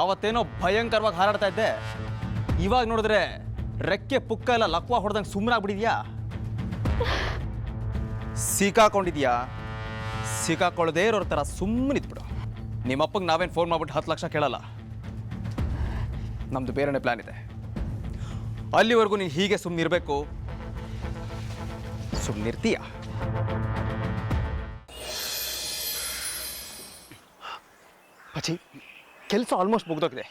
ಅವತ್ತೇನೋ ಭಯಂಕರವಾಗಿ ಹಾರಾಡ್ತಾ ಇದ್ದೆ, ಇವಾಗ ನೋಡಿದ್ರೆ ರೆಕ್ಕೆ ಪುಕ್ಕ ಎಲ್ಲ ಲಕ್ವ ಹೊಡೆದಂಗೆ ಸುಮ್ಮನಾಗ್ಬಿಟ್ಟಿದ್ಯಾ? ಸಿಕ್ಕಾಕೊಂಡಿದ್ಯಾ? ಸಿಕ್ಕಾಕೊಳ್ಳದೇ ಇರೋರ ಥರ ಸುಮ್ಮನಿದ್ಬಿಡು. ನಿಮ್ಮಪ್ಪಗೆ ನಾವೇನು ಫೋನ್ ಮಾಡ್ಬಿಟ್ಟು 10 ಲಕ್ಷ ಕೇಳಲ್ಲ. ನಮ್ಮದು ಬೇರೆನೇ ಪ್ಲ್ಯಾನ್ ಇದೆ. ಅಲ್ಲಿವರೆಗೂ ನೀನು ಹೀಗೆ ಸುಮ್ಮನಿರಬೇಕು. ಸುಮ್ಮನಿರ್ತೀಯ? ಅಚ್ಚಿ, ಕೆಲಸ ಆಲ್ಮೋಸ್ಟ್ ಮುಗ್ದೋಗಿದೆ.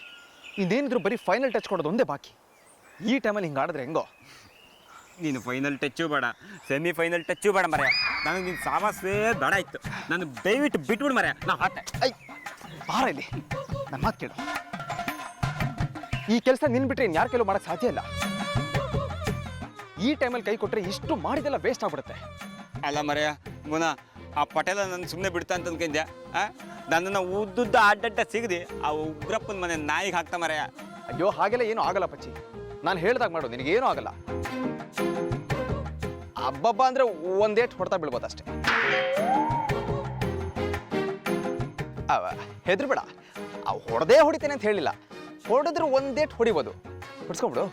ಇನ್ನೇನಿದ್ರು ಬರೀ ಫೈನಲ್ ಟಚ್ ಕೊಡೋದು ಒಂದೇ ಬಾಕಿ. ಈ ಟೈಮಲ್ಲಿ ಹಿಂಗೆ ಆಡಿದ್ರೆ ಹೆಂಗೋ? ನೀನು ಫೈನಲ್ ಟಚ್ಚು ಬೇಡ, ಸೆಮಿ ಫೈನಲ್ ಟಚ್ಚು ಬೇಡ ಮರ್ಯ. ನನಗೆ ನಿನ್ನ ಸಾವಾಸೇ ಬೇಡ ಇತ್ತು. ನಾನು ದಯವಿಟ್ಟು ಬಿಟ್ಬಿಡು ಮರ್ಯ. ನಾ ಆಟೆ ಬಾರ ಇಲ್ಲಿ, ನನ್ನ ಮಾತು ಕೇಳು. ಈ ಕೆಲಸ ನಿನ್ನ ಬಿಟ್ಟರೆ ಇನ್ನು ಯಾರ ಕೆಲವು ಮಾಡೋಕ್ಕೆ ಸಾಧ್ಯ ಇಲ್ಲ. ಈ ಟೈಮಲ್ಲಿ ಕೈ ಕೊಟ್ಟರೆ ಇಷ್ಟು ಮಾಡಿದೆಲ್ಲ ವೇಸ್ಟ್ ಆಗ್ಬಿಡುತ್ತೆ. ಅಲ್ಲ ಮರ್ಯ ಮುನ, ಆ ಪಟೇಲ ನನ್ನ ಸುಮ್ಮನೆ ಬಿಡ್ತಾ ಅಂತ ಅನ್ಕೊಂಡ್ಯಾ? ನನ್ನನ್ನು ಉದ್ದುದ್ದ ಅಡ್ಡಡ್ಡ ಸಿಗದಿ ಆ ಉಗ್ರಪ್ಪನ ಮನೆ ನಾಯಿಗೆ ಹಾಕ್ತಾ ಮರ್ಯ. ಅಯ್ಯೋ, ಹಾಗೆಲ್ಲ ಏನೂ ಆಗಲ್ಲ ಪಚ್ಚಿ. ನಾನು ಹೇಳ್ದಾಗ ಮಾಡು, ನಿನಗೇನೂ ಆಗಲ್ಲ. ಹಬ್ಬಬ್ಬ ಅಂದರೆ ಒಂದೇಟ್ ಹೊಡ್ತಾ ಬೀಳ್ಬೋದು ಅಷ್ಟೇ. ಹೆದರ್ಬೇಡ, ಹೊಡೆದೇ ಹೊಡಿತೇನೆ ಅಂತ ಹೇಳಿಲ್ಲ. ಹೊಡೆದ್ರೆ ಒಂದೇಟ್ ಹೊಡಿಬೋದು, ಹೊಡ್ಸ್ಕೊಂಬಿಡು.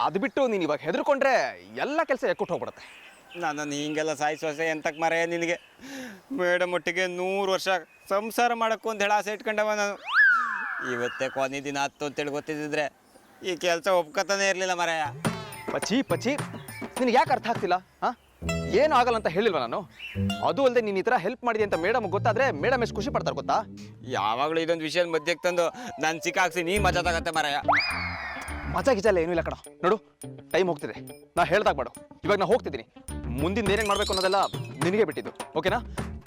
ಅದು ಬಿಟ್ಟು ನೀನು ಇವಾಗ ಹೆದರ್ಕೊಂಡ್ರೆ ಎಲ್ಲ ಕೆಲಸ ಎಕ್ಕುಟ್ಟು ಹೋಗ್ಬಿಡುತ್ತೆ. ನನ್ನನ್ನು ಹಿಂಗೆಲ್ಲ ಸಾಯಿಸೋಸೆ ಎಂತಕ್ಕೆ ಮರೆಯ ನಿನಗೆ? ಮೇಡಮ್ ಒಟ್ಟಿಗೆ 100 ವರ್ಷ ಸಂಸಾರ ಮಾಡೋಕ್ಕೂ ಒಂದು ಹೇಳ ಆಸೆ ಇಟ್ಕೊಂಡವ ನಾನು. ಇವತ್ತೇ ಕೊನೆ ದಿನ ಆಯ್ತು ಅಂತೇಳಿ ಗೊತ್ತಿದ್ದಿದ್ರೆ ಈ ಕೆಲಸ ಒಪ್ಕೊತಾನೆ ಇರಲಿಲ್ಲ ಮರೆಯ. ಪಚ್ಚಿ ನಿನಗೆ ಯಾಕೆ ಅರ್ಥ ಆಗ್ತಿಲ್ಲ? ಏನು ಆಗಲ್ಲ ಅಂತ ಹೇಳಿಲ್ವ ನಾನು? ಅದು ಅಲ್ಲದೆ ನೀನು ಈ ಥರ ಹೆಲ್ಪ್ ಮಾಡಿದೆ ಅಂತ ಮೇಡಮ್ ಗೊತ್ತಾದ್ರೆ ಮೇಡಮ್ ಎಷ್ಟು ಖುಷಿ ಪಡ್ತಾರೆ ಗೊತ್ತಾ? ಯಾವಾಗಲೂ ಇದೊಂದು ವಿಷಯ ಮಧ್ಯಕ್ಕೆ ತಂದು ನಾನು ಸಿಕ್ಕಾಕ್ಸಿ ನೀ ಮಜಾ ತಗತ್ತೆ ಮರೆಯ. ಮಜಾ ಗಿಜಲ್ಲ ಏನೂ ಇಲ್ಲ ಕಣ. ನೋಡು, ಟೈಮ್ ಹೋಗ್ತಿದೆ. ನಾ ಹೇಳ್ದಾಗ ಮಾಡು. ಇವಾಗ ನಾ ಹೋಗ್ತಿದ್ದೀನಿ. ಮುಂದಿನ ಏನೇನು ಮಾಡಬೇಕು ಅನ್ನೋದೆಲ್ಲ ನಿನಗೆ ಬಿಟ್ಟಿದ್ದು, ಓಕೆನಾ?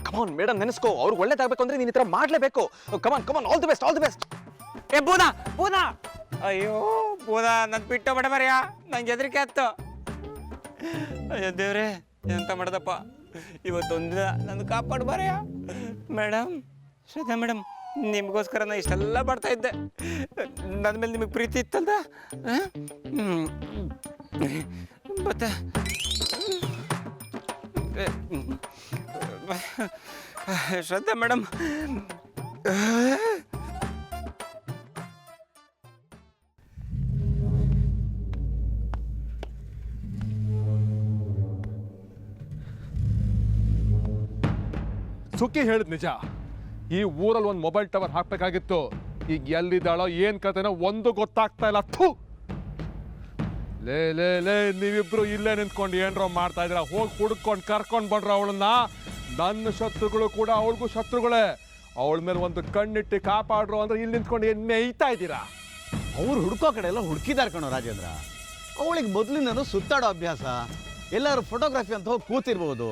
ಕಮಾನ್, ಮೇಡಮ್ ನೆನೆಸ್ಕೋ. ಅವ್ರಿಗೆ ಒಳ್ಳೇದಾಗಬೇಕು ಅಂದ್ರೆ ನೀನು ಈ ಥರ ಮಾಡಲೇಬೇಕು. ಕಮಾನ್, ಆಲ್ ದಿ ಬೆಸ್ಟ್. ಏ ಬೂನಾ ಅಯ್ಯೋ ಬೂನಾ, ನನ್ನ ಬಿಟ್ಟು ಬೇಡ ಮರೆಯ. ನಂಗೆ ಹೆದರಿಕೆ ಆಯ್ತು. ಅಯ್ಯೋ ದೇವ್ರೆ, ಎಂತ ಮಾಡ್ದಪ್ಪ. ಇವತ್ತೊಂದಿನ ನನ್ನ ಕಾಪಾಡು ಮರೆಯ. ಮೇಡಮ್, ಶ್ರದ್ಧಾ ಮೇಡಮ್, ನಿಮಗೋಸ್ಕರ ನಾ ಇಷ್ಟೆಲ್ಲ ಮಾಡ್ತಾ ಇದ್ದೆ. ನನ್ನ ಮೇಲೆ ನಿಮಗೆ ಪ್ರೀತಿ ಇತ್ತಂದ ಮತ್ತೆ ಶ್ರದ್ಧಾ ಮೇಡಮ್, ಸುಖಿ ಹೇಳಿದ್ ನಿಜ. ಈ ಊರಲ್ಲಿ ಒಂದು ಮೊಬೈಲ್ ಟವರ್ ಹಾಕ್ಬೇಕಾಗಿತ್ತು. ಈಗ ಎಲ್ಲಿದ್ದಾಳೋ ಏನ್ ಕತೆನೋ ಒಂದು ಗೊತ್ತಾಗ್ತಾ ಇಲ್ಲ. ಥೂ, ಲೇ ನೀವಿಬ್ರು ಇಲ್ಲೇ ನಿಂತ್ಕೊಂಡು ಏನ್ರೋ ಮಾಡ್ತಾ ಇದ್ದೀರಾ? ಹೋಗಿ ಹುಡ್ಕೊಂಡು ಕರ್ಕೊಂಡು ಬಡ್ರ ಅವಳನ್ನ. ನನ್ನ ಶತ್ರುಗಳು ಕೂಡ ಅವಳಿಗೂ ಶತ್ರುಗಳೇ. ಅವಳ ಮೇಲೆ ಒಂದು ಕಣ್ಣಿಟ್ಟು ಕಾಪಾಡ್ರು ಅಂದ್ರೆ ಇಲ್ಲಿ ನಿಂತ್ಕೊಂಡು ಏನ್ ಮೇಯ್ತಾ ಇದ್ದೀರಾ? ಅವ್ರು ಹುಡ್ಕೋ ಕಡೆ ಎಲ್ಲ ಹುಡುಕಿದಾರೆ ಕಣೋ ರಾಜೇಂದ್ರ. ಅವಳಿಗೆ ಮೊದಲಿನದು ಸುತ್ತಾಡೋ ಅಭ್ಯಾಸ. ಎಲ್ಲರೂ ಫೋಟೋಗ್ರಫಿ ಅಂತ ಹೋಗಿ ಕೂತಿರ್ಬೋದು.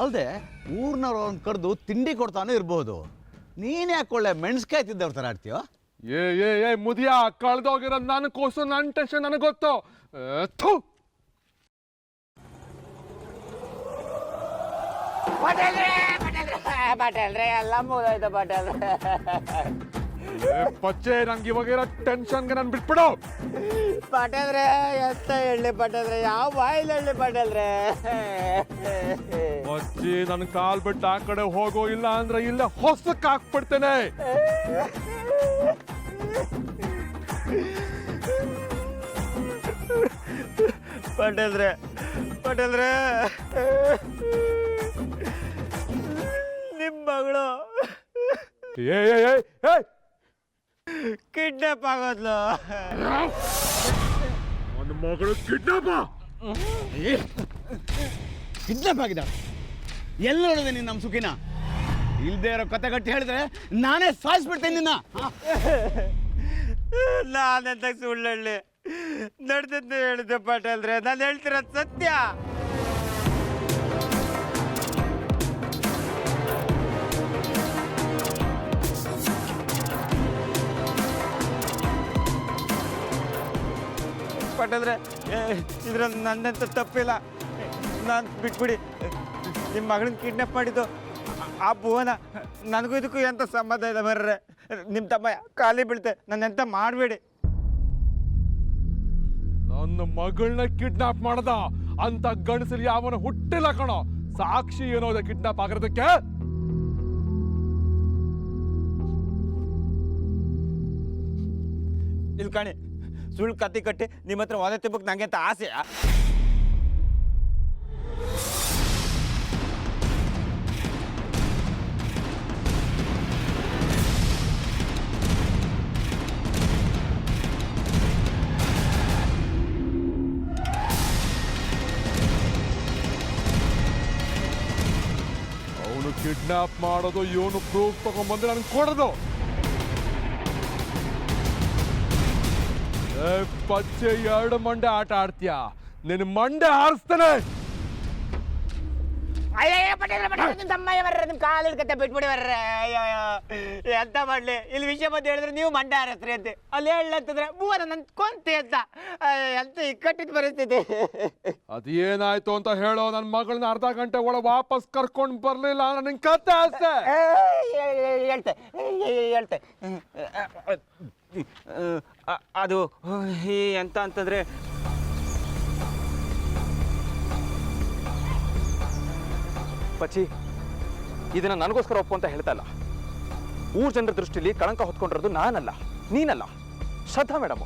ಅಲ್ಲದೆ ಊರ್ನವ್ರು ಅವ್ರನ್ನ ಕರೆದು ತಿಂಡಿ ಕೊಡ್ತಾನೂ ಇರ್ಬೋದು. ನೀನು ಯಾಕೊಳ್ಳೆ ಮೆಣಸ್ಕಾಯಿ ತಿದ್ದವ್ರ ಥರ ಆಡ್ತೀಯೋ? ಏ ಮುದಿಯ, ಕಳೆದೋಗಿರೋ ನನ್ನ ಕೋಸು, ನನ್ನ ಟೆನ್ಷನ್ ನನಗೆ ಗೊತ್ತು. ಥೂ, ಪಟೇಲ್ರೆ ಎಲ್ಲ ಮುಗಿದೋಯ್ತು ಪಟೇಲ್ರೆ. ಪಚ್ಚೆ, ನಂಗೆ ಇವಾಗಿರೋ ಟೆನ್ಷನ್ಗೆ ನಾನು ಬಿಟ್ಬಿಡು. ಪಟೇಲ್ರೆ ಎಂತ ಹೇಳಿ ಪಟೇಲ್ರೆ, ಯಾವ ಬಾಯಿಲ್ ಹೇಳಿ ಪಟೇಲ್ರೆ? ಪಚ್ಚಿ, ನನ್ನ ಕಾಲ್ ಬಿಟ್ಟು ಆ ಕಡೆ ಹೋಗೋ, ಇಲ್ಲ ಅಂದ್ರೆ ಇಲ್ಲೇ ಹೊಸಕ್ಕೆ ಹಾಕ್ಬಿಡ್ತೇನೆ. ಪಟೇಲ್ರೆ ನಿಮ್ಮ ಮಗಳು ಕಿಡ್ನಾಪ್ ಆಗೋದ್ಲು. ನನ್ನ ಮಗಳು ಕಿಡ್ನಾಪ್ ಆಗಿದ್ದಾಳೆ. ಎಲ್ಲಿ ನೋಡಿದೆ ನೀನು ನಮ್ಮ ಸುಖಿನ? ಇಲ್ದೇ ಇರೋ ಕತೆ ಗಟ್ಟಿ ಹೇಳಿದ್ರೆ ನಾನೇ ಸಾಯಿಸ್ಬಿಡ್ತೇನೆ ನಿನ್ನ. ನಾನೆಂತ ಸುಳ್ಳು ಹೇಳಿ? ನಡೆದದ್ದು ಹೇಳಿದ್ದೆ ಪಟೇಲ್ರೆ, ನಾನು ಹೇಳ್ತಿರೋದು ಸತ್ಯ. ಪಟೇಲ್ರೆ, ಇದ್ರಲ್ಲಿ ನನ್ನಂತ ತಪ್ಪಿಲ್ಲ. ನಾನು ಬಿಟ್ಬಿಡಿ. ನಿಮ್ಮ ಮಗಳನ್ನ ಕಿಡ್ನಾಪ್ ಮಾಡಿದ್ದು ಆ ಭುವನ. ನನಗೂ ಇದಕ್ಕೂ ಎಂಥ ಸಂಬಂಧ ಇದೆ ಬರ್ರೆ? ನಿಮ್ಮ ತಮ್ಮ ಖಾಲಿ ಬೀಳ್ತೆ, ನನ್ನೆಂತ ಮಾಡಬೇಡಿ. ನನ್ನ ಮಗಳನ್ನ ಕಿಡ್ನಾಪ್ ಮಾಡದ ಅಂತ ಗಂಡಸಲ್ಲಿ ಯಾವನ ಹುಟ್ಟಿಲ್ಲ ಕಣೋ. ಸಾಕ್ಷಿ ಏನೋ ಕಿಡ್ನಾಪ್ ಆಗಿರೋದಕ್ಕೆ. ಇಲ್ಲಿ ಕಾಣಿ ಸುಳ್ಳು ಕತ್ತಿ ಕಟ್ಟಿ ನಿಮ್ಮ ಹತ್ರ ಒದೆ ತಿಪ್ಪಕ್ಕೆ ನಂಗೆ ಅಂತ ಆಸೆ. ಅವನು ಕಿಡ್ನಾಪ್ ಮಾಡೋದು, ಇವನು ಪ್ರೂಫ್ ತಗೊಂಡ್ಬಂದ್ರೆ ನನಗೆ ಕೊಡೋದು. ಪಚ್ಚೆ 2 ಮಂಡೆ ಆಟ ಆಡ್ತೀಯ, ನಿನ್ನ ಮಂಡೆ ಹಾರಿಸ್ತಾನೆ. ಅಯ್ಯಯ್ಯ ಪಟೇಲ್ ನಿಮ್ಮ ತಮ್ಮಯ್ಯ ಬರ್ರೆ, ನಿಮ್ಮ ಕಾಲು ಹಿಡ್ಕತ್ತೆ ಬಿಟ್ಬಿಡಿ ಬರ್ರೆ. ಅಯ್ಯೋ ಎಂತ ಮಾಡಲಿ, ಇಲ್ಲಿ ವಿಷಯ ಬಂದು ಹೇಳಿದ್ರೆ ನೀವು ಮಂಡ ಹಾರಸ್ರಿ ಅಂತೆ, ಅಲ್ಲಿ ಹೇಳಂತಂದ್ರೆ ಮೂವರ ನನ್ನ ಕೊಂತೆ ಅಂತ. ಎಂತ ಇಕ್ಕಟ್ಟಿದ ಪರಿಸ್ಥಿತಿ. ಅದೇನಾಯ್ತು ಅಂತ ಹೇಳೋ. ನನ್ನ ಮಗಳನ್ನ ಅರ್ಧ ಗಂಟೆ ಒಳಗೆ ವಾಪಸ್ ಕರ್ಕೊಂಡು ಬರ್ಲಿಲ್ಲ, ನನಗೆ ಕತ್ತೆ ಆಸೆ. ಹೇಳ್ತೆ ಅದು ಎಂತ ಅಂತಂದ್ರೆ, ಪಚ್ಚಿ, ಇದನ್ನ ನನಗೋಸ್ಕರ ಒಪ್ಪು ಅಂತ ಹೇಳ್ತಾ ಇಲ್ಲ. ಊರ್ ಜನರ ದೃಷ್ಟಿಲಿ ಕಳಂಕ ಹೊತ್ಕೊಂಡಿರೋದು ನಾನಲ್ಲ, ನೀನಲ್ಲ, ಶ್ರದ್ಧಾ ಮೇಡಮ್.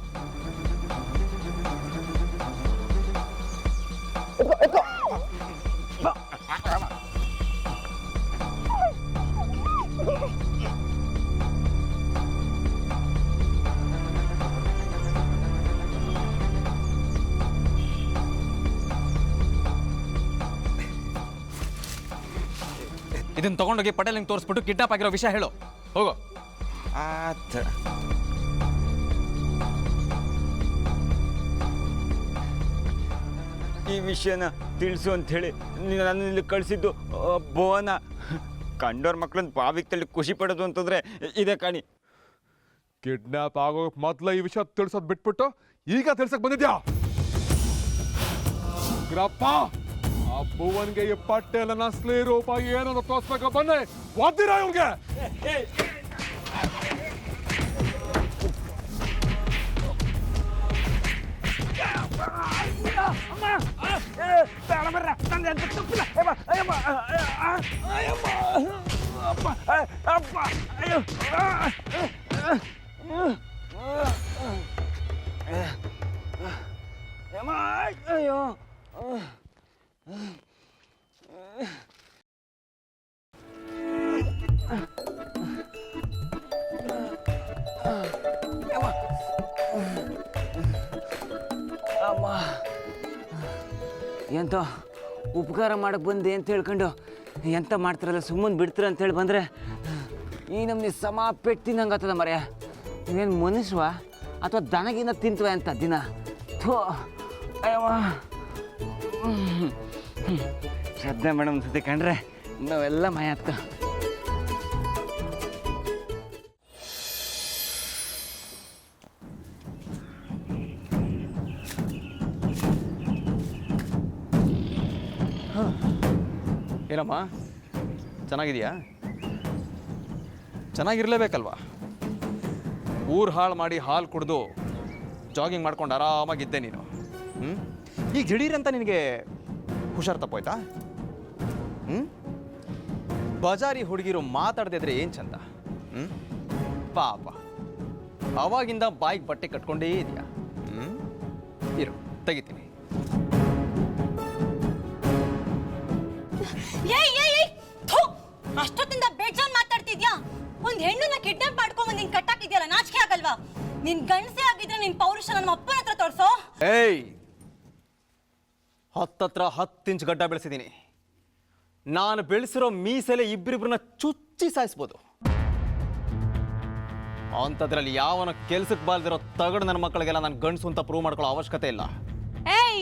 ಇದನ್ನ ತಗೊಂಡೋಗಿ ಪಟೇಲ್ ನಿಂಗೆ ತೋರಿಸ್ಬಿಟ್ಟು ಕಿಡ್ನಾಪ್ ಆಗಿರೋ ವಿಷಯ ಹೇಳು. ಹೋಗೋ. ಆತ ಈ ವಿಷಯನ ತಿಳಿಸು ಅಂಥೇಳಿ ನಾನು ಇಲ್ಲಿ ಕಳಿಸಿದ್ದು ಭುವನ. ಕಂಡೋರ್ ಮಕ್ಳನ್ನ ಬಾವಿಗೆ ತಳ್ಳಿ ಖುಷಿ ಪಡೋದು ಅಂತಂದ್ರೆ ಇದೇ ಕಾಣಿ. ಕಿಡ್ನಾಪ್ ಆಗೋ ಮೊದ್ಲ ಈ ವಿಷಯ ತಿಳ್ಸೋದ್ ಬಿಟ್ಬಿಟ್ಟು ಈಗ ತಿಳ್ಸಕ್ ಬಂದಿದ್ಯಾ? ಗ್ರಪ್ಪ, ಆ ಭುವನ್ಗೆ ಈ ಪಟ್ಟೆಲನ ಅಸಲಿ ರೂಪ ಏನನ್ನು ತೋರ್ಸ್ಬೇಕ ಬನ್ನಿ, ಒದ್ದಿರ ಇವ್ಗೆ. ಅಯ್ಯೋ ಅಮ್ಮ, ಎಂತ ಉಪಕಾರ ಮಾಡಕ್ಕೆ ಬಂದೆ ಅಂತ ಹೇಳ್ಕೊಂಡು ಎಂತ ಮಾಡ್ತಾರಲ್ಲ, ಸುಮ್ಮನೆ ಬಿಡ್ತೀರ ಅಂತೇಳಿ ಬಂದರೆ ಈ ನಮ್ಗೆ ಸಮ ಪೆಟ್ಟು ನಂಗೆ ಆಗ್ತದ ಮರ್ಯ. ನೀವೇನು ಮನುಷ್ಯವ ಅಥವಾ ದನಗಿನ ತಿಂತವ ಅಂತ ದಿನ? ಥೋ ಅಯ್ಯವ್ವ. ಶ್ರದ್ಧಾ ಮೇಡಮ್ ಸತಿ ಕಂಡ್ರೆ ನಾವೆಲ್ಲ ಮಯ ಹತ್ತ. ಏನಮ್ಮ, ಚೆನ್ನಾಗಿದೆಯಾ? ಚೆನ್ನಾಗಿರ್ಲೇಬೇಕಲ್ವಾ? ಊರು ಹಾಳು ಮಾಡಿ ಹಾಲು ಕುಡಿದು ಜಾಗಿಂಗ್ ಮಾಡ್ಕೊಂಡು ಆರಾಮಾಗಿದ್ದೆ ನೀನು. ಈಗ ದಿಢೀರಂತ ನಿನಗೆ ಹುಷಾರು ತಪ್ಪೋಯ್ತಾ? ಬಜಾರಿ ಹುಡುಗಿರು ಮಾತಾಡದೇ ಇದ್ರೆ ಏನು ಚಂದ. ಪಾಪ, ಅವಾಗಿಂದ ಬಾಯಿಗೆ ಬಟ್ಟೆ ಕಟ್ಕೊಂಡೇ ಇದೆಯಾ? ಇರು, ತೆಗಿತೀನಿ. ಅಷ್ಟೊತ್ತಿಂದ ಬೇಜಾನ್ ಮಾತಾಡ್ತಿದ್ಯಾ? ಒಂದ್ ಹೆಣ್ಣನ್ನ ಕಿಡ್ನಾಪ್ ಮಾಡ್ಕೊಂಡ್ ನಿನ್ ಕಟ್ಟಾಕಿದ್ಯಲ್ಲ, ನಾಚಿಕೆ ಆಗಲ್ವಾ? ನಿನ್ ಗಂಡಸೇ ಆಗಿದ್ರೆ ನಿನ್ ಪೌರುಷ ನಮ್ಮ ಅಪ್ಪನ ಹತ್ರ ತೋರ್ಸೋ. ಏಯ್, 10 ಇಂಚ್ ಗಡ್ಡ ಬೆಳೆಸಿದ್ದೀನಿ. ನಾನು ಬೆಳೆಸಿರೋ ಮೀಸೆಲೆ ಇಬ್ಬರಿಬ್ಬರನ್ನ ಚುಚ್ಚಿ ಸಾಯಿಸ್ಬೋದು. ಅಂಥದ್ರಲ್ಲಿ ಯಾವನ ಕೆಲ್ಸಕ್ಕೆ ಬಾಲ್ದಿರೋ ತಗಡು ನನ್ನ ಮಕ್ಕಳಿಗೆಲ್ಲ ನಾನು ಗಂಡಸು ಅಂತ ಪ್ರೂವ್ ಮಾಡ್ಕೊಳ್ಳೋ ಅವಶ್ಯಕತೆ ಇಲ್ಲ. ಏಯ್,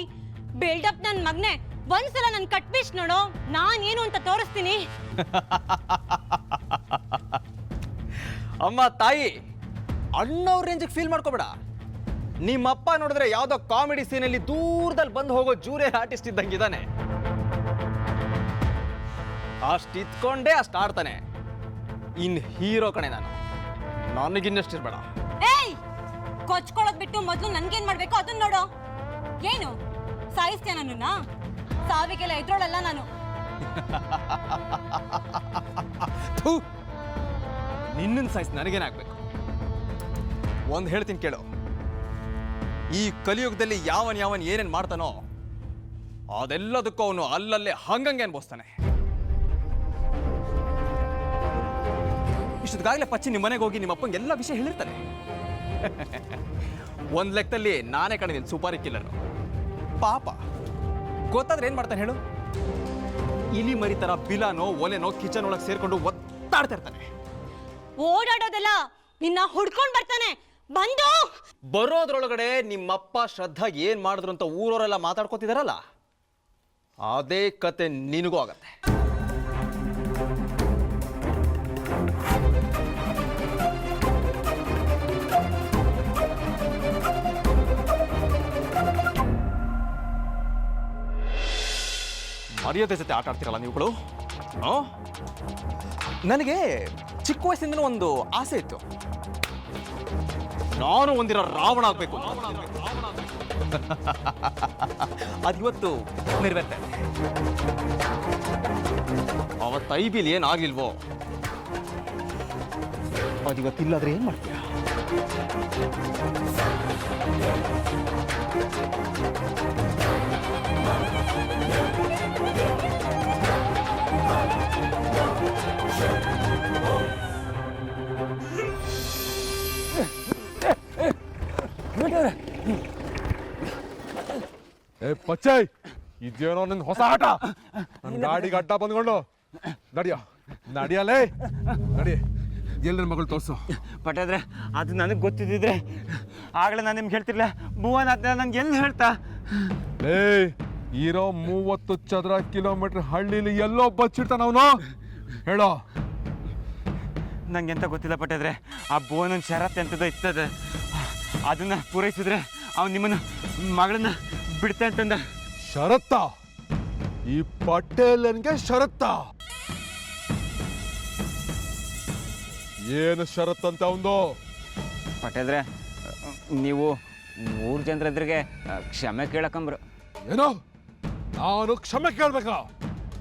ಬಿಲ್ಡಪ್ ನನ್ ಮಗ್ನೆ, ಒಂದ್ಸಲ ನನ್ ಕಟ್ಬಿಸ್ ನೋಡು, ನಾನ್ ಏನು ಅಂತ ತೋರಿಸ್ತೀನಿ. ಅಮ್ಮ ತಾಯಿ, ಅಣ್ಣವ್ರ ರೇಂಜಿಗೆ ಫೀಲ್ ಮಾಡ್ಕೋಬೇಡ. ನಿಮ್ಮಪ್ಪ ನೋಡಿದ್ರೆ ಯಾವ್ದೋ ಕಾಮಿಡಿ ಸೀನಲ್ಲಿ ದೂರದಲ್ಲಿ ಬಂದು ಹೋಗೋ ಜೂನಿಯರ್ ಆರ್ಟಿಸ್ಟ್ ಇದ್ದಂಗಿದ್ದಾನೆ. ಅಷ್ಟು ಇತ್ಕೊಂಡೇ ಅಷ್ಟು ಆಡ್ತಾನೆ. ಇನ್ ಹೀರೋ ಕಣೆ ನಾನು, ನನಗಿನ್ನಷ್ಟು ಇರ್ಬೇಡ. ಏಯ್, ಕೊಚ್ಕೊಳ್ಳೋದ್ ಬಿಟ್ಟು ಮೊದ್ಲು ನನ್ಗೇನ್ ಮಾಡ್ಬೇಕು ಅದನ್ನ ನೋಡು. ಏನು ಸಾಯಿಸ್ತೀಯ ನನ್ನನ್ನ? ಸಾವಿಗೆಲ್ಲ ಎದ್ರೋಳಲ್ಲ ನಾನು. ನಿನ್ನನ್ ಸಾಯಿಸ್ ನನಗೇನಾಗ್ಬೇಕು? ಒಂದ್ ಹೇಳ್ತೀನಿ ಕೇಳು, ಈ ಕಲಿಯುಗದಲ್ಲಿ ಯಾವನ್ ಏನೇನು ಮಾಡ್ತಾನೋ ಅದೆಲ್ಲದಕ್ಕೂ ಅವನು ಅಲ್ಲಲ್ಲೇ ಹಂಗಂಗೆ ಅನ್ಭವಿಸ್ತಾನೆ. ಇಷ್ಟೊತ್ತಿಗಾಗಲೇ ಪಚ್ಚಿ ನಿಮ್ಮ ಮನೆಗೆ ಹೋಗಿ ನಿಮ್ಮ ಅಪ್ಪಂಗೆ ಎಲ್ಲ ವಿಷಯ ಹೇಳಿರ್ತಾನೆ. ಒಂದ್ ಲೆಕ್ಕದಲ್ಲಿ ನಾನೇ ಕಾಣಿದ್ದೀನಿ ಸುಪಾರಿ ಕಿಲ್ಲರು. ಪಾಪ ಗೊತ್ತಾದ್ರೆ ಏನ್ ಮಾಡ್ತಾನೆ ಹೇಳು? ಇಲಿ ಮರಿ ತರ ಬಿಲಾನೋ ಒಲೆನೋ ಕಿಚನ್ ಒಳಗೆ ಸೇರ್ಕೊಂಡು ಒತ್ತಾಡ್ತಾ ಇರ್ತಾನೆ. ಓಡಾಡೋದಲ್ಲ, ನಿನ್ನ ಹುಡ್ಕೊಂಡ್ ಬರ್ತಾನೆ. ಬಂದು ಬರೋದ್ರೊಳಗಡೆ ನಿಮ್ಮಪ್ಪ ಶ್ರದ್ಧಾ ಏನ್ ಮಾಡಿದ್ರು ಅಂತ ಊರವರೆಲ್ಲ ಮಾತಾಡ್ಕೋತಿದಾರಲ್ಲ, ಅದೇ ಕತೆ ನಿನಗೂ ಆಗತ್ತೆ. ಮರ್ಯಾದೆ ಜೊತೆ ಆಟ ಆಡ್ತಿರಲ್ಲ ನೀವುಗಳು. ನನಗೆ ಚಿಕ್ಕ ವಯಸ್ಸಿಂದನೂ ಒಂದು ಆಸೆ ಇತ್ತು, ನಾನು ಒಂದಿರೋ ರಾವಣ ಆಗ್ಬೇಕು. ಅದಿವತ್ತು ನೆರವೇರ್ತಾ ಇದೆ. ಅವತ್ತು ಐಬಿಲ್ ಏನಾಗ್ಲಿಲ್ವೋ ಅದಿವತ್ತಿಲ್ಲಾದ್ರೆ ಏನ್ ಮಾಡ್ತೀಯ? ಏ ಪಚ್ಚಯ್, ಇದೇನೋ ನಿನ್ ಹೊಸ ಆಟ. ನನ್ನ ಗಾಡಿಗೆ ಅಡ್ಡ ಬಂದ್ಕೊಂಡು ನಡಿಯಲೇ ನಡಿ. ಎಲ್ಲಿ ಮಗಳು ತೋರ್ಸು. ಪಟೇದ್ರೆ ಅದು ನನಗೆ ಗೊತ್ತಿದ್ದಿದ್ರೆ ಆಗಲೇ ನಾನು ನಿಮ್ಗೆ ಹೇಳ್ತಿರ್ಲಿಲ್ಲ. ಭುವನ್ ಅದ ನಂಗೆ ಎಲ್ಲಿ ಹೇಳ್ತಾ? ಏ ಇರೋ 30 ಚದರ ಕಿಲೋಮೀಟರ್ ಹಳ್ಳಿಲಿ ಎಲ್ಲೋ ಬಚ್ಚಿಡ್ತಾನ ಅವನು. ಹೇಳೋ. ನಂಗೆ ಎಂತ ಗೊತ್ತಿಲ್ಲ ಪಟೇದ್ರೆ. ಆ ಭುವನನ್ ಷರತ್ತು ಎಂಥದ್ದು ಇರ್ತದೆ, ಅದನ್ನ ಪೂರೈಸಿದ್ರೆ ಅವ್ನು ನಿಮ್ಮನ್ನು ಮಗಳನ್ನ ಬಿಡ್ತೆ ಅಂತಂದ. ಷರತ್ತ? ಈ ಪಟೇಲನ್ಗೆ ಷರತ್ತ? ಏನು ಷರತ್ತಂತ ಅವಂದು? ಪಟೇದ್ರೆ ನೀವು ಊರ್ ಜನರ ಎದುರಿಗೆ ಕ್ಷಮೆ ಕೇಳಕಂಬ್ರು. ಏನೋ ನಾನು ಕ್ಷಮೆ ಕೇಳ್ಬೇಕಾ?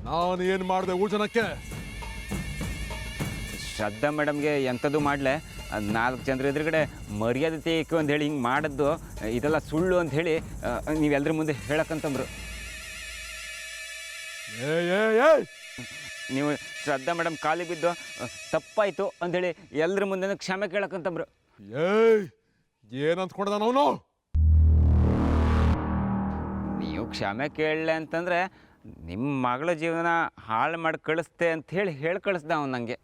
ನಾನು ಏನು ಮಾಡಿದೆ ಊರ್ ಜನಕ್ಕೆ? ಶ್ರದ್ಧಾ ಮೇಡಮ್ಗೆ ಎಂಥದ್ದು ಮಾಡಲೆ 4 ಜನರ ಎದುರುಗಡೆ ಮರ್ಯಾದೆ ತೇಕು ಅಂತ ಹೇಳಿ ಹಿಂಗೆ ಮಾಡಿದ್ದು ಇದೆಲ್ಲ ಸುಳ್ಳು ಅಂತ ಹೇಳಿ ನೀವೆಲ್ಲರ ಮುಂದೆ ಹೇಳಕ್ಕಂತಂಬ್ರು. ನೀವು ಶ್ರದ್ಧಾ ಮೇಡಮ್ ಕಾಲಿಗೆ ಬಿದ್ದು ತಪ್ಪಾಯಿತು ಅಂಥೇಳಿ ಎಲ್ಲರ ಮುಂದೆ ಕ್ಷಮೆ ಕೇಳಕ್ಕಂತಂಬ್ರು. ಏನಂತ್ಕೊಂಡ ಅವನು? ನೀವು ಕ್ಷಮೆ ಕೇಳಲೆ ಅಂತಂದರೆ ನಿಮ್ಮ ಮಗಳ ಜೀವನ ಹಾಳು ಮಾಡಿ ಕಳಿಸ್ತೆ ಅಂಥೇಳಿ ಹೇಳಿ ಕಳಿಸ್ದ ಅವನು ನನಗೆ.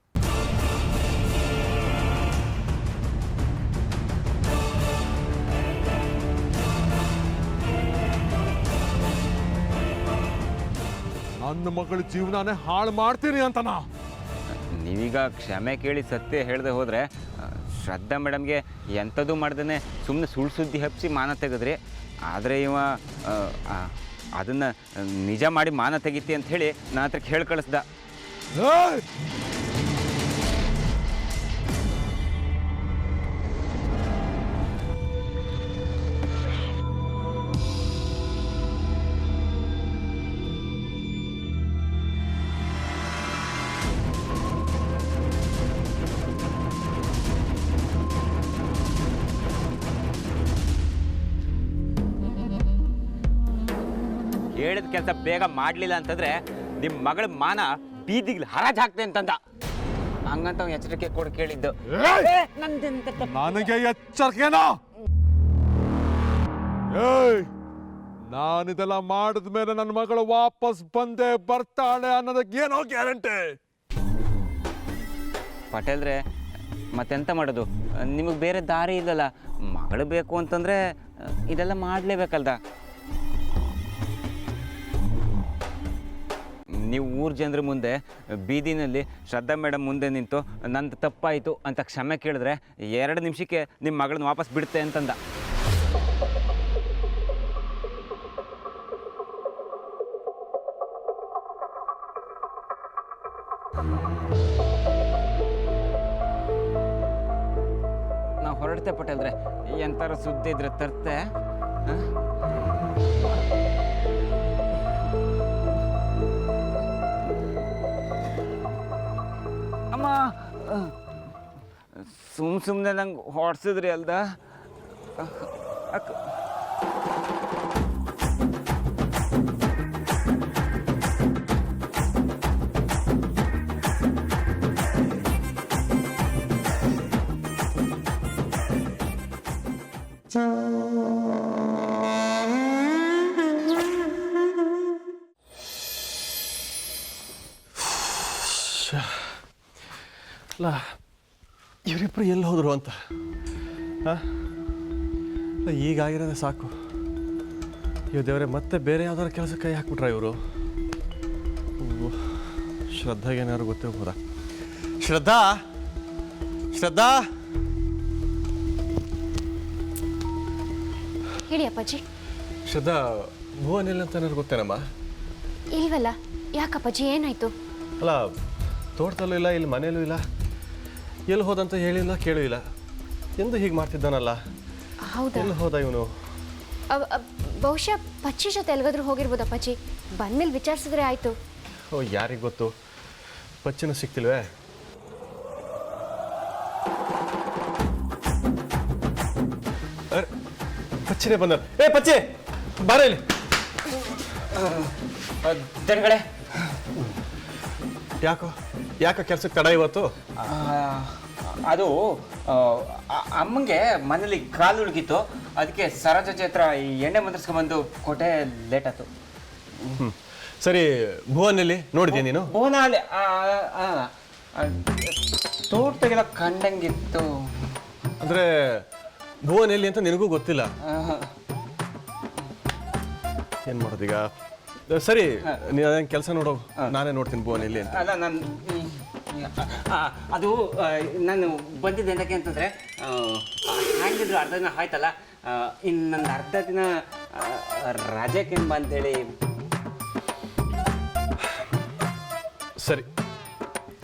ನನ್ನ ಮಗಳ ಜೀವನನೇ ಹಾಳು ಮಾಡ್ತೀನಿ ಅಂತನ? ನೀವೀಗ ಕ್ಷಮೆ ಕೇಳಿ ಸತ್ಯ ಹೇಳದೆ ಹೋದರೆ ಶ್ರದ್ಧಾ ಮೇಡಮ್ಗೆ ಎಂಥದ್ದು ಮಾಡ್ದೇ ಸುಮ್ಮನೆ ಸುಳ್ಳು ಸುದ್ದಿ ಹಬ್ಬಿಸಿ ಮಾನ ತೆಗೆದ್ರಿ. ಆದರೆ ಇವ ಅದನ್ನು ನಿಜ ಮಾಡಿ ಮಾನ ತೆಗಿತಿ ಅಂಥೇಳಿ ನನ್ನ ಹತ್ರಕ್ಕೆ ಹೇಳಿ ಕಳಿಸ್ದ. ಹೇಳಿದ ಕೆಲಸ ಬೇಗ ಮಾಡಲಿಲ್ಲ ಅಂತಂದರೆ ನಿಮ್ಮ ಮಗಳ ಮಾನ ಬೀದಿಗೆ ಹರಾಜು ಹಾಕ್ತೆ ಅಂತಂದ. ಹಂಗಂತ ಅವ್ನು ಎಚ್ಚರಿಕೆ ಕೊಡು ಕೇಳಿದ್ದು. ನನಗೆ ಎಚ್ಚರಿಕೆನಾ? ನಾನಿದೆಲ್ಲ ಮಾಡಿದ್ಮೇಲೆ ನನ್ನ ಮಗಳು ವಾಪಸ್ ಬಂದೇ ಬರ್ತಾಳೆ ಅನ್ನೋದಕ್ಕೆ ಏನೋ ಗ್ಯಾರಂಟಿ? ಪಟೇಲ್ರೆ ಮತ್ತೆಂತ ಮಾಡೋದು? ನಿಮಗೆ ಬೇರೆ ದಾರಿ ಇಲ್ಲಲ್ಲ. ಮಗಳು ಬೇಕು ಅಂತಂದರೆ ಇದೆಲ್ಲ ಮಾಡಲೇಬೇಕಲ್ದ. ನೀವು ಊರು ಜನರ ಮುಂದೆ ಬೀದಿನಲ್ಲಿ ಶ್ರದ್ಧಾ ಮೇಡಮ್ ಮುಂದೆ ನಿಂತು ನಂದು ತಪ್ಪಾಯಿತು ಅಂತ ಕ್ಷಮೆ ಕೇಳಿದ್ರೆ 2 ನಿಮಿಷಕ್ಕೆ ನಿಮ್ಮ ಮಗಳನ್ನ ವಾಪಸ್ ಬಿಡುತ್ತೆ ಅಂತಂದ. ನಾವು ಹೊರಡ್ತೆ ಪಟೇಲ್ರೆ. ಎಂಥರ ಸುದ್ದಿ ಇದ್ರೆ ತರ್ತೆ. ಅಮ್ಮ ಸುಮ್ಮನೆ ನಂಗೆ ಹೊಡ್ಸಿದ್ರಿ ಅಲ್ದ? ಅಲ್ಲ ಇವರಿಬ್ಬರು ಎಲ್ಲಿ ಹೋದರು ಅಂತ ಈಗಾಗಿರೋದೇ ಸಾಕು. ಇವ್ ದೇವರೇ ಮತ್ತೆ ಬೇರೆ ಯಾವ್ದಾರು ಕೆಲಸ ಕೈ ಹಾಕ್ಬಿಟ್ರ ಇವರು. ಶ್ರದ್ಧಾಗೆ ಏನಾದ್ರು ಗೊತ್ತಿರ್ಬೋದಾ? ಶ್ರದ್ಧಾ, ಶ್ರದ್ಧಾ, ಹೇಳಿ ಅಪ್ಪಾಜಿ. ಶ್ರದ್ಧಾ, ಭುವನ್ ಎಲ್ಲಿ ಅಂತ ಏನಾದ್ರು ಗೊತ್ತೇನಮ್ಮ? ಇಲ್ವಲ್ಲ, ಯಾಕಪ್ಪಾಜಿ ಏನಾಯ್ತು? ಅಲ್ಲ, ತೋಟದಲ್ಲೂ ಇಲ್ಲ, ಇಲ್ಲಿ ಮನೇಲೂ ಇಲ್ಲ, ಎಲ್ಲಿ ಹೋದಂತ ಹೇಳಿಲ್ಲ ಕೇಳಿಲ್ಲ. ಎಂದು ಹೀಗೆ ಮಾಡ್ತಿದ್ದಾನಲ್ಲ, ಹೌದಾ? ಎಲ್ಲಿ ಹೋದ ಇವನು? ಬಹುಶಃ ಪಚ್ಚಿ ಜೊತೆ ಎಲ್ಗಾದ್ರೂ ಹೋಗಿರ್ಬೋದು ಅಪ್ಪಾಜಿ. ಬಂದ್ಮೇಲೆ ವಿಚಾರಿಸಿದ್ರೆ ಆಯ್ತು. ಓ, ಯಾರಿಗೆ ಗೊತ್ತು, ಪಚ್ಚಿನೂ ಸಿಕ್ತಿಲ್ವೇ? ಅರೆ, ಪಚ್ಚಿನೇ ಬಂದ. ಏ ಪಚ್ಚಿ, ಬಾರ ಇಲ್ಲಿ. ಜನಗಳೇ, ಯಾಕೋ ಕೆಲ್ಸಕ್ಕೆ ತಡ ಇವತ್ತು? ಅದು ಅಮ್ಮಂಗೆ ಮನೇಲಿ ಕಾಲು ಉಳುಗಿತ್ತು, ಅದಕ್ಕೆ ಸರೋಜ ಹತ್ರ ಈ ಎಣ್ಣೆ ಮಂದಿಸ್ಕೊಂಡ್ಬಂದು ಕೊಟ್ಟೆ ಲೇಟ್ ಆಯ್ತು. ಸರಿ, ಭುವನಲ್ಲಿ ನೋಡಿದ್ಯಾ ನೀನು? ಬೋನಲ್ಲಿ ತೋಟದಾಗೆಲ್ಲ ಕಂಡಂಗಿತ್ತು. ಅಂದ್ರೆ ಭುವನ್ ಎಲ್ಲಿ ಅಂತ ನಿನಗೂ ಗೊತ್ತಿಲ್ಲ. ಏನ್ ಮಾಡೋದೀಗ? ಸರಿ, ನೀನು ಅದೇನು ಕೆಲಸ ನೋಡೋ, ನಾನೇ ನೋಡ್ತೀನಿ ಭುವನ್ ಎಲ್ಲಿ ಅಂತ. ಅಲ್ಲ, ಅದು ನಾನು ಬಂದಿದ್ದೆ ಏನಕ್ಕೆ ಅಂತಂದರೆ, ಹ್ಯಾಂಗಿದ್ರು ಅರ್ಧ ದಿನ ಆಯ್ತಲ್ಲ, ಇನ್ನು ನನ್ನ ಅರ್ಧ ದಿನ ರಜೆಗೆ ಅಂತೇಳಿ. ಸರಿ,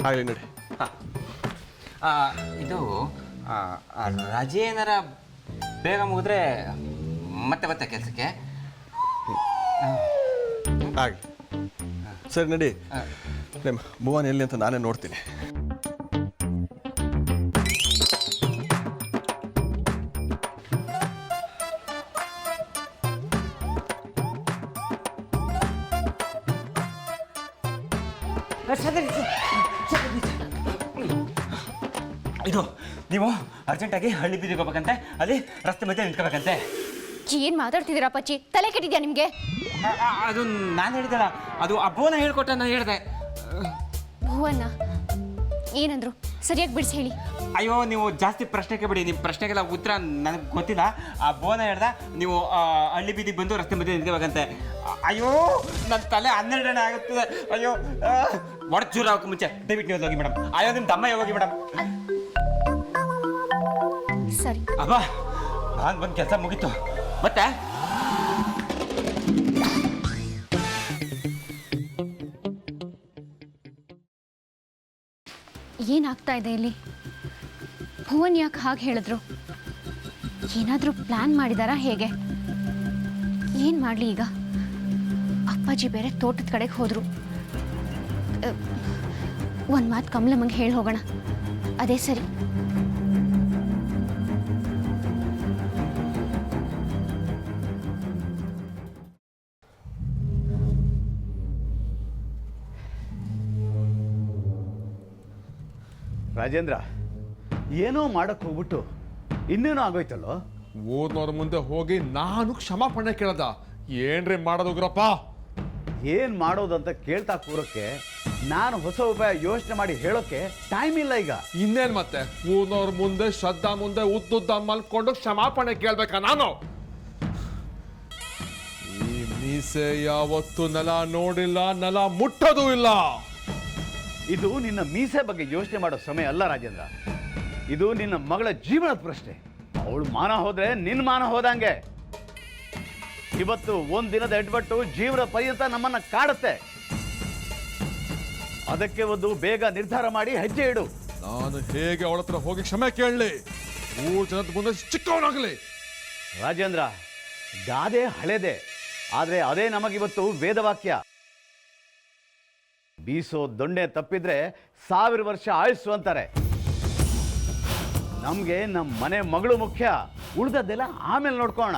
ಆಗಲಿ ನೋಡಿ. ಇದು ರಜೆ ಏನಾರ ಬೇಗ ಮುಗಿದ್ರೆ ಮತ್ತೆ ಕೆಲಸಕ್ಕೆ. ಆಗಲಿ, ಸರಿ ನಡಿ. ನಿಮ್ಮ ಭುವನ್ ಎಲ್ಲಿ ಅಂತ ನಾನೇ ನೋಡ್ತೀನಿ. ಇದು ನೀವು ಅರ್ಜೆಂಟಾಗಿ ಹಳ್ಳಿ ಬೀದಿಗೆ ಹೋಗ್ಬೇಕಂತೆ, ಅಲ್ಲಿ ರಸ್ತೆ ಮಧ್ಯೆ ನಿಂತ್ಕೋಬೇಕಂತೆ. ಏನ್ ಮಾತಾಡ್ತಿದ್ದೀರಾ ಅಪ್ಪಾಜಿ? ತಲೆ ಕೆಟ್ಟಿದ್ಯಾ ನಿಮ್ಗೆ? ಅದು ನಾನು ಹೇಳಿದಲ್ಲ, ಅದು ಅಪ್ಪನ ಹೇಳ್ಕೊಟ್ಟ, ನಾನು ಹೇಳಿದೆ. ಭುವನ್ನ ಏನಂದ್ರು? ಸರಿಯಾಗಿ ಬಿಡಿಸಿ ಹೇಳಿ. ಅಯ್ಯೋ, ನೀವು ಜಾಸ್ತಿ ಪ್ರಶ್ನೆಗೆ ಬಿಡಿ, ನಿಮ್ಮ ಪ್ರಶ್ನೆಗೆಲ್ಲ ಉತ್ತರ ನನಗೆ ಗೊತ್ತಿಲ್ಲ. ಆ ಬೋನ ಹೇಳ್ದ, ನೀವು ಹಳ್ಳಿ ಬೀದಿಗೆ ಬಂದು ರಸ್ತೆ ಮಧ್ಯೆ ನಿಂತ್ಕೋಬೇಕಂತೆ. ಅಯ್ಯೋ, ನನ್ನ ತಲೆ 12 ಆಗುತ್ತದೆ. ಅಯ್ಯೋ, ಒಡಚೂರು ಹಾಕೋ ಮುಂಚೆ ದಯವಿಟ್ಟು ನೀವು ಹೋಗಿ ಮೇಡಮ್. ಅಯ್ಯೋ, ನಿಮ್ಮ ತಮ್ಮ ಹೋಗಿ ಮೇಡಮ್. ಸರಿ ಅಬ್ಬ, ನಾನು ಬಂದು ಕೆಲಸ ಮುಗೀತು. ಮತ್ತೆ ಏನಾಗ್ತಾ ಇದೆ ಇಲ್ಲಿ? ಭುವನ್ ಯಾಕೆ ಹಾಗೆ ಹೇಳಿದ್ರು? ಏನಾದರೂ ಪ್ಲಾನ್ ಮಾಡಿದಾರಾ ಹೇಗೆ? ಏನು ಮಾಡಲಿ ಈಗ? ಅಪ್ಪಾಜಿ ಬೇರೆ ತೋಟದ ಕಡೆಗೆ ಹೋದರು. ಒಂದು ಮಾತು ಕಮಲಮ್ಮಂಗೆ ಹೇಳಿ ಹೋಗೋಣ, ಅದೇ ಸರಿ. ರಾಜೇಂದ್ರ, ಏನೋ ಮಾಡಕ್ಕೆ ಹೋಗ್ಬಿಟ್ಟು ಇನ್ನೇನೋ ಆಗೋಯ್ತಲ್ಲೋ. ಊರ್ನವ್ರ ಮುಂದೆ ಹೋಗಿ ನಾನು ಕ್ಷಮಾಪಣೆ ಕೇಳ್ದ. ಏನ್ರಿ ಮಾಡೋದು ಉಗ್ರಪ್ಪ? ಏನು ಮಾಡೋದಂತ ಕೇಳ್ತಾ ಕೂರೋಕ್ಕೆ ನಾನು ಹೊಸ ಉಪಾಯ ಯೋಚನೆ ಮಾಡಿ ಹೇಳೋಕ್ಕೆ ಟೈಮ್ ಇಲ್ಲ ಈಗ. ಇನ್ನೇನ್ ಮತ್ತೆ ಊರ್ನವ್ರ ಮುಂದೆ, ಶ್ರದ್ಧಾ ಮುಂದೆ ಉದ್ದುದ್ದ ಮಲ್ಕೊಂಡು ಕ್ಷಮಾಪಣೆ ಕೇಳ್ಬೇಕಾ ನಾನು? ಈ ಮೀಸೆ ಯಾವತ್ತು ನೆಲ ನೋಡಿಲ್ಲ, ನೆಲ ಮುಟ್ಟೋದು ಇಲ್ಲ. ಇದು ನಿನ್ನ ಮೀಸೆ ಬಗ್ಗೆ ಯೋಚನೆ ಮಾಡೋ ಸಮಯ ಅಲ್ಲ ರಾಜೇಂದ್ರ. ಇದು ನಿನ್ನ ಮಗಳ ಜೀವನದ ಪ್ರಶ್ನೆ. ಅವಳು ಮಾನ ಹೋದ್ರೆ ನಿನ್ನ ಮಾನ ಹೋದಂಗೆ. ಇವತ್ತು ಒಂದಿನದ ಎಡ್ಬಟ್ಟು ಜೀವನ ಪರ್ಯಂತ ನಮ್ಮನ್ನ ಕಾಡುತ್ತೆ. ಅದಕ್ಕೆ ಒಂದು ಬೇಗ ನಿರ್ಧಾರ ಮಾಡಿ ಹೆಜ್ಜೆ ಇಡು. ನಾನು ಹೇಗೆ ಅವಳ ಹತ್ರ ಹೋಗಿ ಕ್ಷಮೆ ಕೇಳಲಿ? 3 ಜನದ ಮುಂದೆ ಚಿಕ್ಕವನಾಗಲಿ? ರಾಜೇಂದ್ರ, ಗಾದೆ ಹಳೆದೆ, ಆದ್ರೆ ಅದೇ ನಮಗಿವತ್ತು ವೇದವಾಕ್ಯ. ಬೀಸೋ ದೊಣ್ಣೆ ತಪ್ಪಿದ್ರೆ 1000 ವರ್ಷ ಆಯುಸ್ಸು ಅಂತಾರೆ. ನಮ್ಗೆ ನಮ್ಮ ಮನೆ ಮಗಳು ಮುಖ್ಯ, ಉಳಿದದ್ದೆಲ್ಲ ಆಮೇಲೆ ನೋಡ್ಕೋಣ.